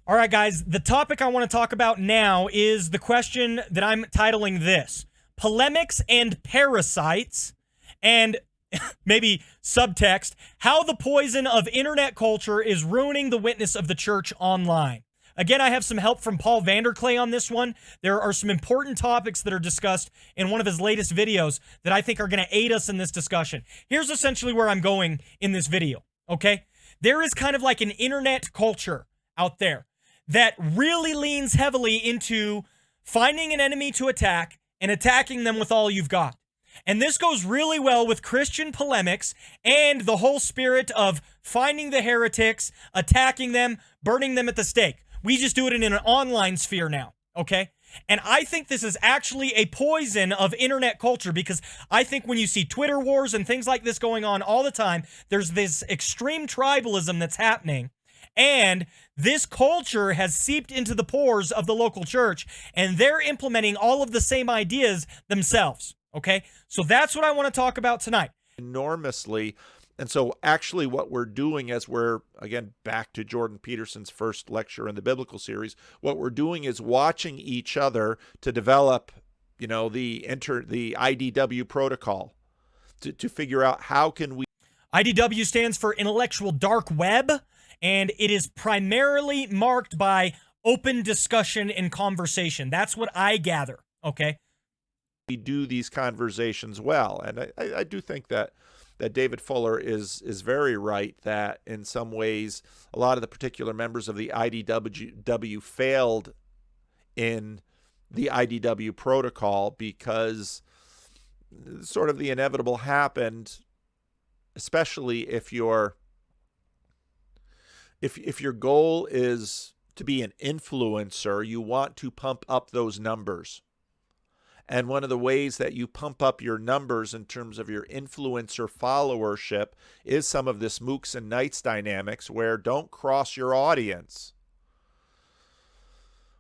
All right, guys, the topic I want to talk about now is the question that I'm titling this: polemics and parasites, and maybe subtext, how the poison of internet culture is ruining the witness of the church online. Again, I have some help from Paul Vanderklay on this one. There are some important topics that are discussed in one of his latest videos that I think are going to aid us in this discussion. Here's essentially where I'm going in this video, okay? There is kind of like an internet culture out there that really leans heavily into finding an enemy to attack and attacking them with all you've got. And this goes really well with Christian polemics and the whole spirit of finding the heretics, attacking them, burning them at the stake. We just do it in an online sphere now, okay? And I think this is actually a poison of internet culture, because I think when you see Twitter wars and things like this going on all the time, there's this extreme tribalism that's happening. And this culture has seeped into the pores of the local church, and they're implementing all of the same ideas themselves, okay? So that's what I want to talk about tonight. Enormously. And so actually what we're doing, as we're, again, back to Jordan Peterson's first lecture in the biblical series, what we're doing is watching each other to develop, the IDW protocol to figure out how can we... IDW stands for Intellectual Dark Web, and it is primarily marked by open discussion and conversation. That's what I gather, okay? We do these conversations well, and I do think that David Fuller is very right that in some ways a lot of the particular members of the IDW failed in the IDW protocol because sort of the inevitable happened, especially if your goal is to be an influencer, you want to pump up those numbers. And one of the ways that you pump up your numbers in terms of your influencer followership is some of this mooks and knights dynamics, where don't cross your audience.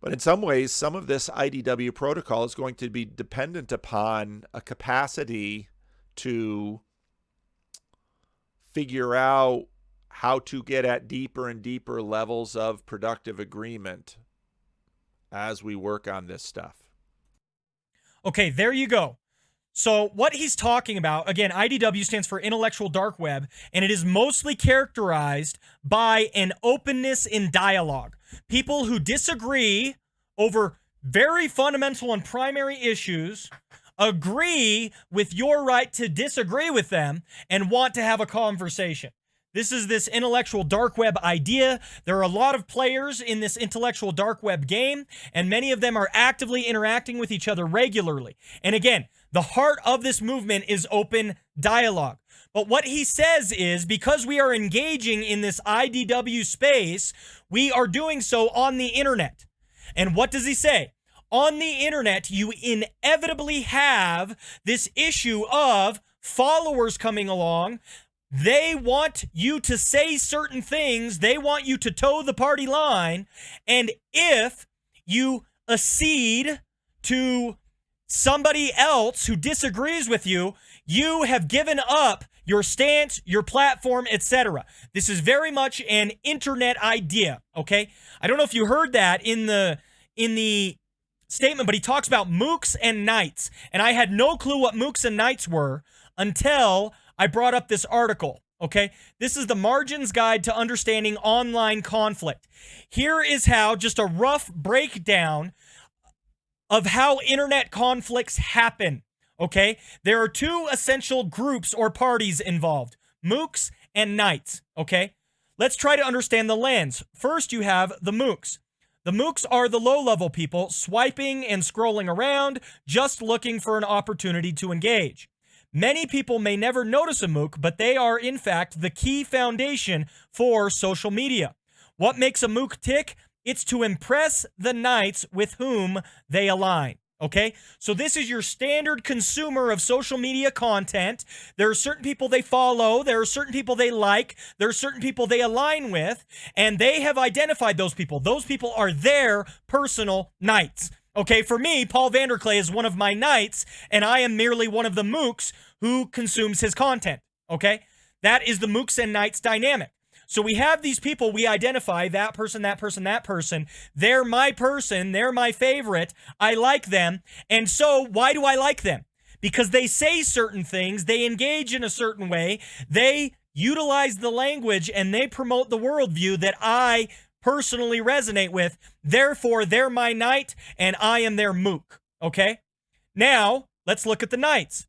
But in some ways, some of this IDW protocol is going to be dependent upon a capacity to figure out how to get at deeper and deeper levels of productive agreement as we work on this stuff. Okay, there you go. So what he's talking about, again, IDW stands for Intellectual Dark Web, and it is mostly characterized by an openness in dialogue. People who disagree over very fundamental and primary issues agree with your right to disagree with them and want to have a conversation. This is this intellectual dark web idea. There are a lot of players in this intellectual dark web game, and many of them are actively interacting with each other regularly. And again, the heart of this movement is open dialogue. But what he says is, because we are engaging in this IDW space, we are doing so on the internet. And what does he say? On the internet, you inevitably have this issue of followers coming along. They want you to say certain things. They want you to toe the party line. And if you accede to somebody else who disagrees with you, you have given up your stance, your platform, etc. This is very much an internet idea, okay? I don't know if you heard that in the statement, but he talks about mooks and knights. And I had no clue what mooks and knights were until I brought up this article, okay? This is the Margins Guide to Understanding Online Conflict. Here is how, just a rough breakdown of how internet conflicts happen, okay? There are two essential groups or parties involved, mooks and knights, okay? Let's try to understand the lens. First, you have the mooks. The mooks are the low-level people swiping and scrolling around, just looking for an opportunity to engage. Many people may never notice a mook, but they are, in fact, the key foundation for social media. What makes a mook tick? It's to impress the knights with whom they align, okay? So this is your standard consumer of social media content. There are certain people they follow. There are certain people they like. There are certain people they align with, and they have identified those people. Those people are their personal knights. Okay, for me, Paul Vanderklay is one of my knights, and I am merely one of the mooks who consumes his content, okay? That is the mooks and knights dynamic. So we have these people, we identify that person, that person, that person. They're my person. They're my favorite. I like them. And so why do I like them? Because they say certain things. They engage in a certain way. They utilize the language and they promote the worldview that I personally resonate with. Therefore, they're my knight and I am their mook. Okay? Now, let's look at the knights.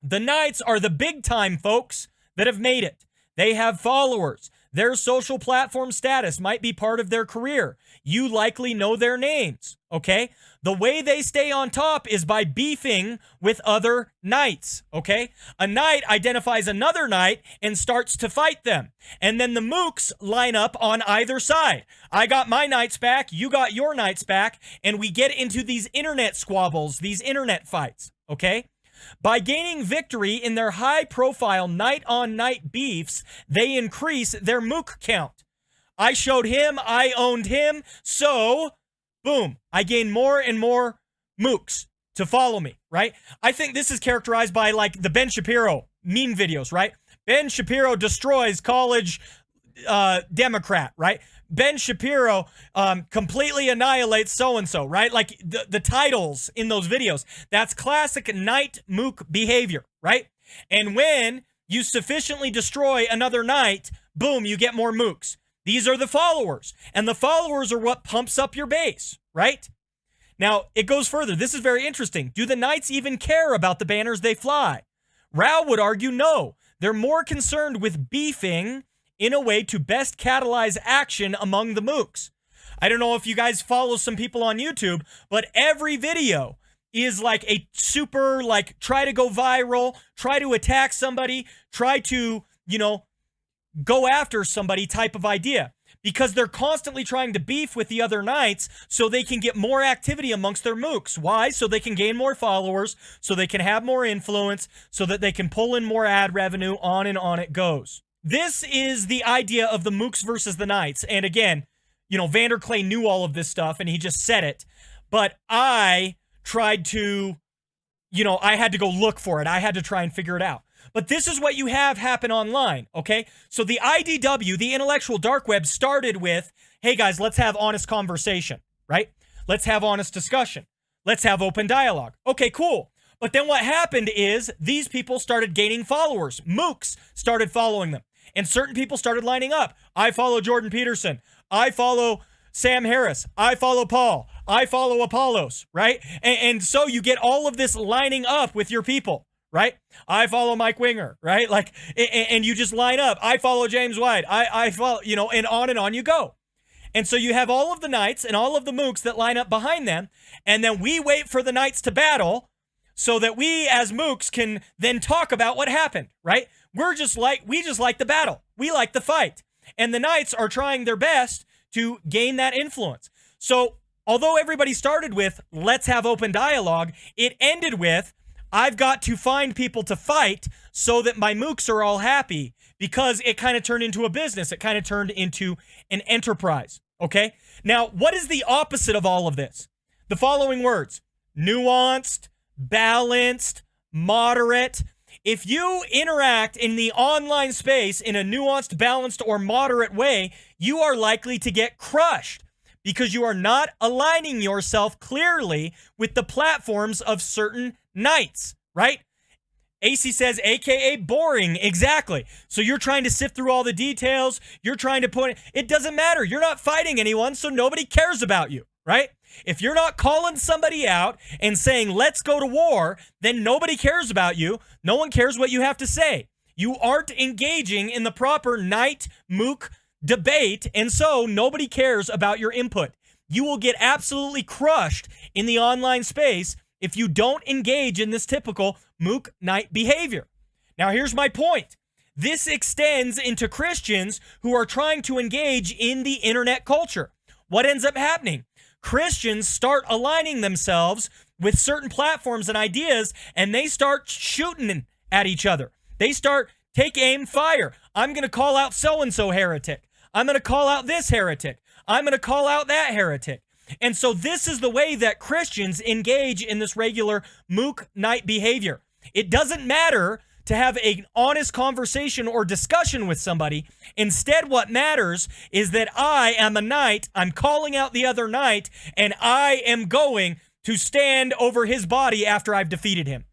The knights are the big time folks that have made it. They have followers. Their social platform status might be part of their career. You likely know their names, okay? The way they stay on top is by beefing with other knights, okay? A knight identifies another knight and starts to fight them. And then the mooks line up on either side. I got my knights back, you got your knights back, and we get into these internet squabbles, these internet fights, okay? By gaining victory in their high-profile night-on-night beefs, they increase their mook count. I showed him, I owned him, so, boom, I gain more and more mooks to follow me, right? I think this is characterized by, like, the Ben Shapiro meme videos, right? Ben Shapiro destroys college Democrat, right? Ben Shapiro completely annihilates so-and-so, right? Like the titles in those videos. That's classic knight mook behavior, right? And when you sufficiently destroy another knight, boom, you get more mooks. These are the followers. And the followers are what pumps up your base, right? Now, it goes further. This is very interesting. Do the knights even care about the banners they fly? Rao would argue no. They're more concerned with beefing in a way to best catalyze action among the mooks. I don't know if you guys follow some people on YouTube, but every video is like a super, like, try to go viral, try to attack somebody, try to, go after somebody type of idea. Because they're constantly trying to beef with the other knights so they can get more activity amongst their mooks. Why? So they can gain more followers, so they can have more influence, so that they can pull in more ad revenue, on and on it goes. This is the idea of the mooks versus the knights. And again, Vanderklay knew all of this stuff and he just said it. But I tried to, I had to go look for it. I had to try and figure it out. But this is what you have happen online, okay? So the IDW, the intellectual dark web, started with, hey guys, let's have honest conversation, right? Let's have honest discussion. Let's have open dialogue. Okay, cool. But then what happened is these people started gaining followers. Mooks started following them. And certain people started lining up. I follow Jordan Peterson. I follow Sam Harris. I follow Paul. I follow Apollos, right? And so you get all of this lining up with your people, right? I follow Mike Winger, right? Like, and you just line up. I follow James White. I follow, and on you go. And so you have all of the knights and all of the mooks that line up behind them. And then we wait for the knights to battle so that we as mooks can then talk about what happened, right? We just like the battle. We like the fight. And the knights are trying their best to gain that influence. So although everybody started with, let's have open dialogue, it ended with, I've got to find people to fight so that my mooks are all happy, because it kind of turned into a business. It kind of turned into an enterprise, okay? Now, what is the opposite of all of this? The following words: nuanced, balanced, moderate. If you interact in the online space in a nuanced, balanced, or moderate way, you are likely to get crushed because you are not aligning yourself clearly with the platforms of certain knights, right? AC says, AKA boring. Exactly. So you're trying to sift through all the details. You're trying to put it doesn't matter. You're not fighting anyone, so nobody cares about you, right? If you're not calling somebody out and saying, let's go to war, then nobody cares about you. No one cares what you have to say. You aren't engaging in the proper knight mook debate, and so nobody cares about your input. You will get absolutely crushed in the online space if you don't engage in this typical mook knight behavior. Now, here's my point. This extends into Christians who are trying to engage in the internet culture. What ends up happening? Christians start aligning themselves with certain platforms and ideas, and they start shooting at each other. They start, take aim, fire. I'm going to call out so-and-so heretic. I'm going to call out this heretic. I'm going to call out that heretic. And so this is the way that Christians engage in this regular mook knight behavior. It doesn't matter to have an honest conversation or discussion with somebody. Instead, what matters is that I am a knight. I'm calling out the other knight, and I am going to stand over his body after I've defeated him.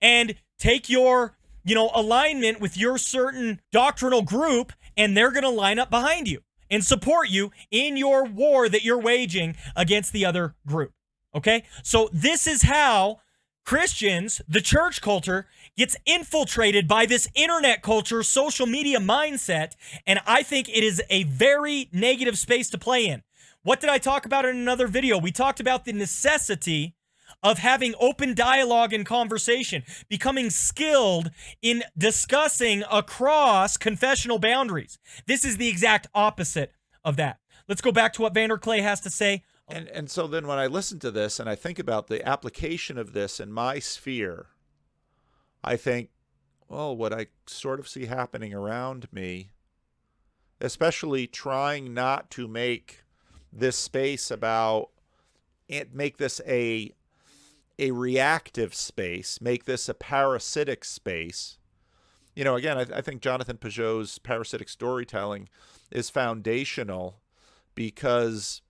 And take your, alignment with your certain doctrinal group, and they're going to line up behind you and support you in your war that you're waging against the other group. Okay? So this is how Christians, the church culture, gets infiltrated by this internet culture, social media mindset, and I think it is a very negative space to play in. What did I talk about in another video? We talked about the necessity of having open dialogue and conversation, becoming skilled in discussing across confessional boundaries. This is the exact opposite of that. Let's go back to what Vander Clay has to say. And so then when I listen to this and I think about the application of this in my sphere, I think, well, what I sort of see happening around me, especially trying not to make this space make this a reactive space, make this a parasitic space. Again, I think Jonathan Pageau's parasitic storytelling is foundational, because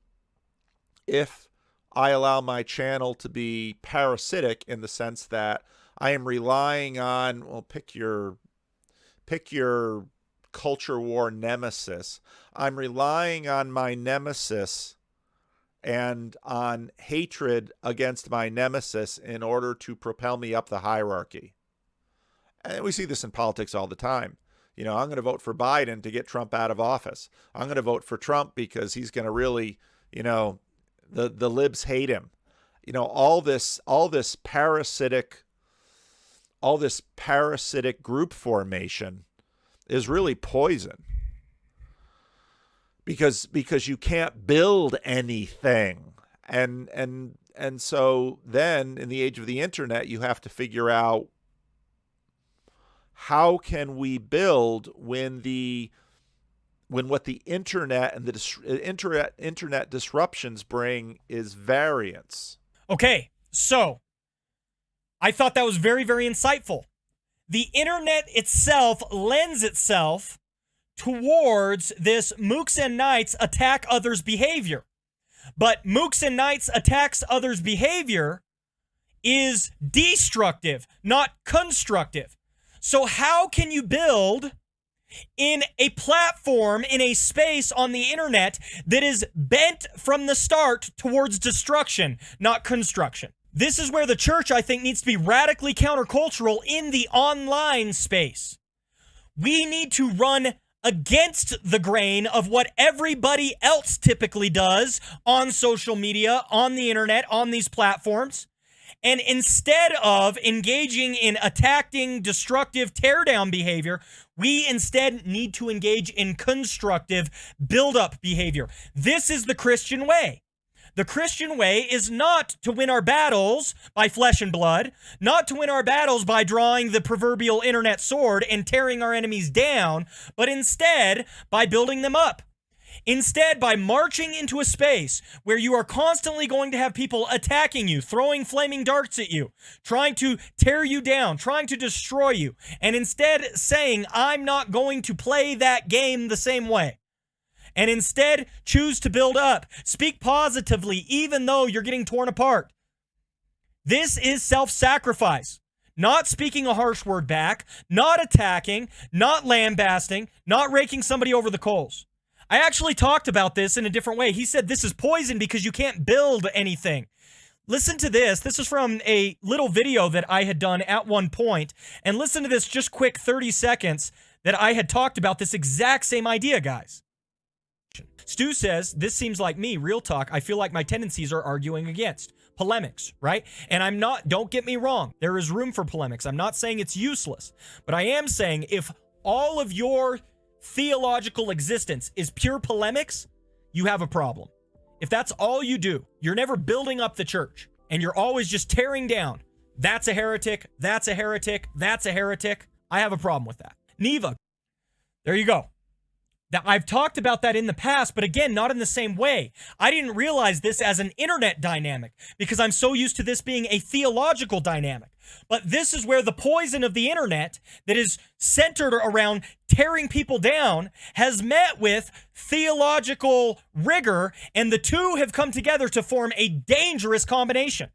if I allow my channel to be parasitic in the sense that I am relying on, well, pick your culture war nemesis. I'm relying on my nemesis and on hatred against my nemesis in order to propel me up the hierarchy. And we see this in politics all the time. I'm going to vote for Biden to get Trump out of office. I'm going to vote for Trump because he's going to really, the libs hate him. All this parasitic group formation is really poison, because you can't build anything. And so then in the age of the internet, you have to figure out, how can we build when what the internet and the internet disruptions bring is variance? Okay, so I thought that was very, very insightful. The internet itself lends itself towards this mooks and knights attack others' behavior. But mooks and knights attacks others' behavior is destructive, not constructive. So how can you build in a platform, in a space on the internet that is bent from the start towards destruction, not construction? This is where the church, I think, needs to be radically countercultural in the online space. We need to run against the grain of what everybody else typically does on social media, on the internet, on these platforms. And instead of engaging in attacking, destructive, tear-down behavior, we instead need to engage in constructive, build-up behavior. This is the Christian way. The Christian way is not to win our battles by flesh and blood, not to win our battles by drawing the proverbial internet sword and tearing our enemies down, but instead by building them up. Instead, by marching into a space where you are constantly going to have people attacking you, throwing flaming darts at you, trying to tear you down, trying to destroy you, and instead saying, I'm not going to play that game the same way. And instead, choose to build up. Speak positively, even though you're getting torn apart. This is self-sacrifice. Not speaking a harsh word back, not attacking, not lambasting, not raking somebody over the coals. I actually talked about this in a different way. He said this is poison because you can't build anything. Listen to this. This is from a little video that I had done at one point. And listen to this just quick 30 seconds that I had talked about this exact same idea, guys. Stu says, this seems like me, real talk. I feel like my tendencies are arguing against polemics, right? And I'm not, don't get me wrong. There is room for polemics. I'm not saying it's useless, but I am saying if all of your theological existence is pure polemics, you have a problem. If that's all you do, you're never building up the church and you're always just tearing down. That's a heretic. That's a heretic. That's a heretic. I have a problem with that. Neva, there you go. That I've talked about that in the past, but again, not in the same way. I didn't realize this as an internet dynamic because I'm so used to this being a theological dynamic. But this is where the poison of the internet that is centered around tearing people down has met with theological rigor, and the two have come together to form a dangerous combination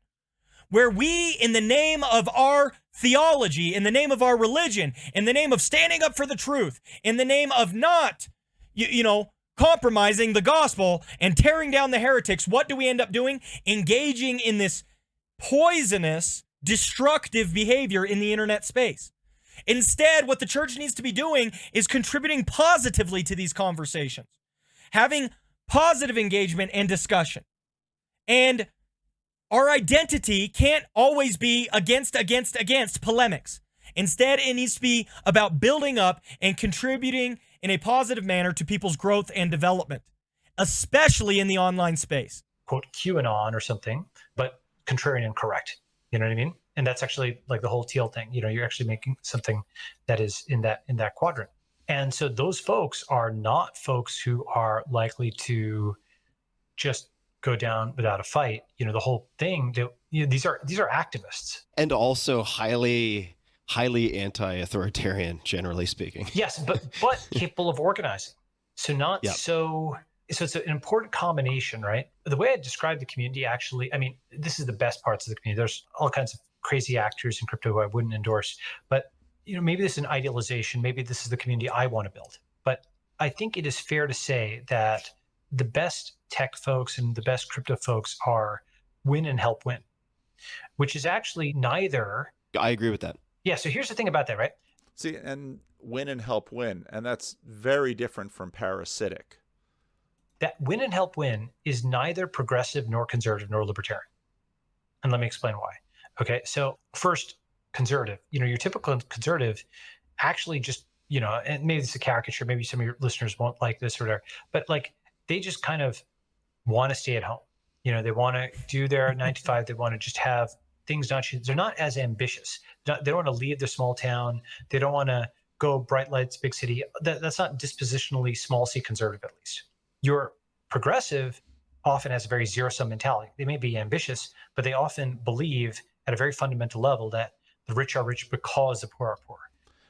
where we, in the name of our theology, in the name of our religion, in the name of standing up for the truth, in the name of not compromising the gospel and tearing down the heretics, what do we end up doing? Engaging in this poisonous, destructive behavior in the internet space. Instead, what the church needs to be doing is contributing positively to these conversations, having positive engagement and discussion. And our identity can't always be against polemics. Instead, it needs to be about building up and contributing in a positive manner to people's growth and development, especially in the online space. Quote, QAnon or something, but contrarian and correct. You know what I mean? And that's actually like the whole teal thing. You're actually making something that is in that quadrant. And so those folks are not folks who are likely to just go down without a fight. The whole thing, these are activists. And also highly anti-authoritarian, generally speaking. Yes, but capable of organizing. So not so it's an important combination, right? The way I describe the community, actually, I mean, this is the best parts of the community. There's all kinds of crazy actors in crypto who I wouldn't endorse, but maybe this is an idealization. Maybe this is the community I want to build. But I think it is fair to say that the best tech folks and the best crypto folks are win and help win, which is actually neither. I agree with that. Yeah. So here's the thing about that, right? See, and win and help win. And that's very different from parasitic. That win and help win is neither progressive nor conservative nor libertarian. And let me explain why. Okay. So first, conservative, your typical conservative actually just, and maybe it's a caricature, maybe some of your listeners won't like this or whatever, but like they just kind of want to stay at home. They want to do their 9 to 5. They want to just have things not change. They're not as ambitious. They don't want to leave their small town. They don't want to go bright lights, big city. That's not dispositionally small c conservative, at least. Your progressive often has a very zero-sum mentality. They may be ambitious, but they often believe at a very fundamental level that the rich are rich because the poor are poor.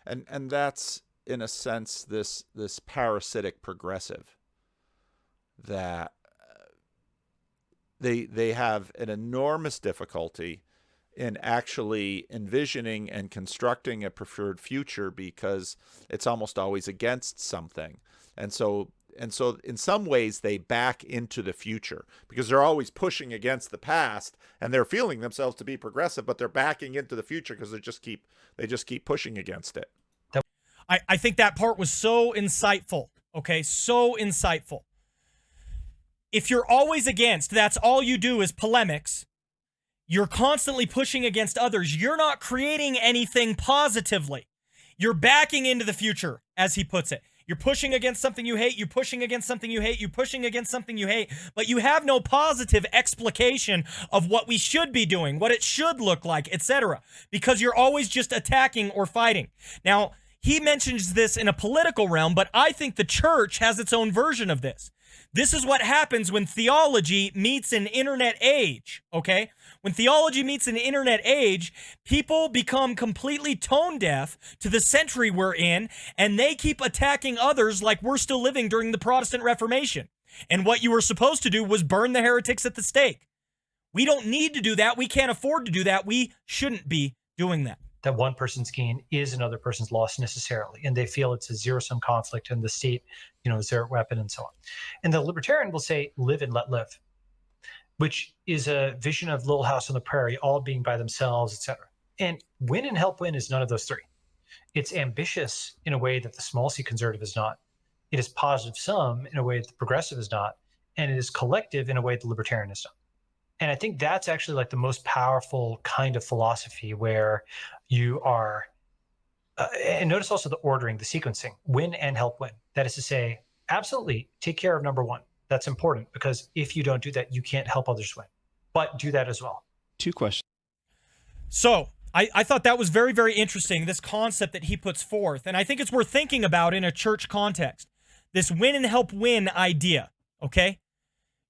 And that's, in a sense, this parasitic progressive that they have an enormous difficulty in actually envisioning and constructing a preferred future because it's almost always against something. And so in some ways they back into the future because they're always pushing against the past and they're feeling themselves to be progressive, but they're backing into the future because they just keep pushing against it. I think that part was so insightful. Okay, so insightful. If you're always against, that's all you do is polemics. You're constantly pushing against others. You're not creating anything positively. You're backing into the future, as he puts it. You're pushing against something you hate. You're pushing against something you hate. You're pushing against something you hate. But you have no positive explication of what we should be doing, what it should look like, etc. Because you're always just attacking or fighting. Now, he mentions this in a political realm, but I think the church has its own version of this. This is what happens when theology meets an internet age, okay? When theology meets an internet age, people become completely tone deaf to the century we're in, and they keep attacking others like we're still living during the Protestant Reformation. And what you were supposed to do was burn the heretics at the stake. We don't need to do that. We can't afford to do that. We shouldn't be doing that. That one person's gain is another person's loss necessarily. And they feel it's a zero-sum conflict and the state, is their weapon and so on. And the libertarian will say, live and let live, which is a vision of Little House on the Prairie, all being by themselves, etc. And win and help win is none of those three. It's ambitious in a way that the small c conservative is not. It is positive sum in a way that the progressive is not. And it is collective in a way the libertarian is not. And I think that's actually like the most powerful kind of philosophy where you are, and notice also the ordering, the sequencing, win and help win. That is to say, absolutely take care of number one. That's important because if you don't do that, you can't help others win, but do that as well. 2 questions. So I thought that was very, very interesting, this concept that he puts forth. And I think it's worth thinking about in a church context. this win and help win idea, okay?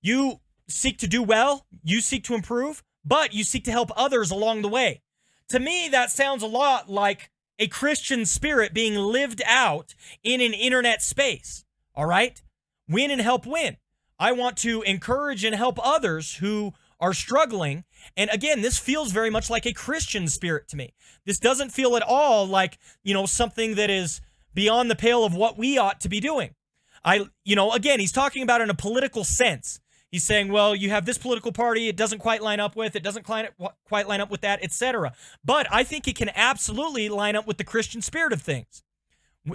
You seek to do well, you seek to improve, but you seek to help others along the way. To me, that sounds a lot like a Christian spirit being lived out in an internet space, all right? Win and help win. I want to encourage and help others who are struggling. And again, this feels very much like a Christian spirit to me. This doesn't feel at all like, something that is beyond the pale of what we ought to be doing. Again, he's talking about it in a political sense. He's saying, well, you have this political party, it doesn't quite line up with, it doesn't quite line up with that, etc. But I think it can absolutely line up with the Christian spirit of things.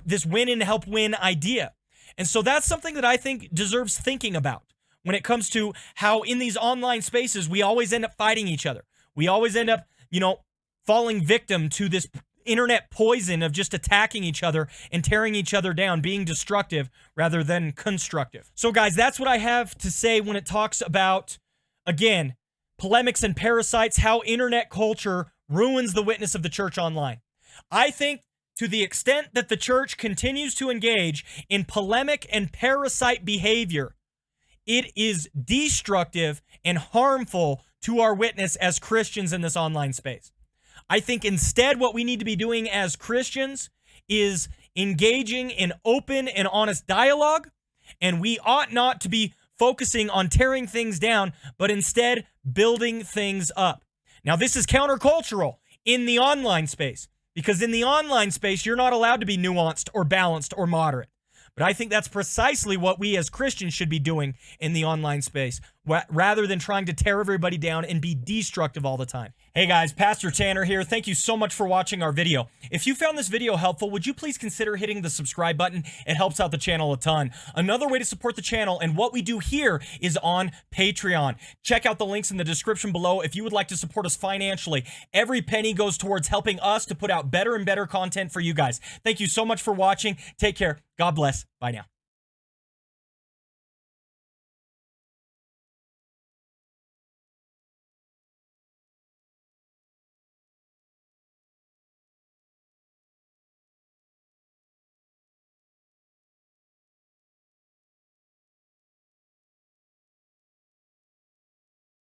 This win and help win idea. And so that's something that I think deserves thinking about when it comes to how in these online spaces, we always end up fighting each other. We always end up, falling victim to this internet poison of just attacking each other and tearing each other down, being destructive rather than constructive. So guys, that's what I have to say when it talks about, again, polemics and parasites, how internet culture ruins the witness of the church online. I think to the extent that the church continues to engage in polemic and parasite behavior, it is destructive and harmful to our witness as Christians in this online space. I think instead what we need to be doing as Christians is engaging in open and honest dialogue, and we ought not to be focusing on tearing things down, but instead building things up. Now, this is countercultural in the online space, because in the online space, you're not allowed to be nuanced or balanced or moderate. But I think that's precisely what we as Christians should be doing in the online space, rather than trying to tear everybody down and be destructive all the time. Hey guys, Pastor Tanner here. Thank you so much for watching our video. If you found this video helpful, would you please consider hitting the subscribe button? It helps out the channel a ton. Another way to support the channel and what we do here is on Patreon. Check out the links in the description below if you would like to support us financially. Every penny goes towards helping us to put out better and better content for you guys. Thank you so much for watching. Take care. God bless. Bye now.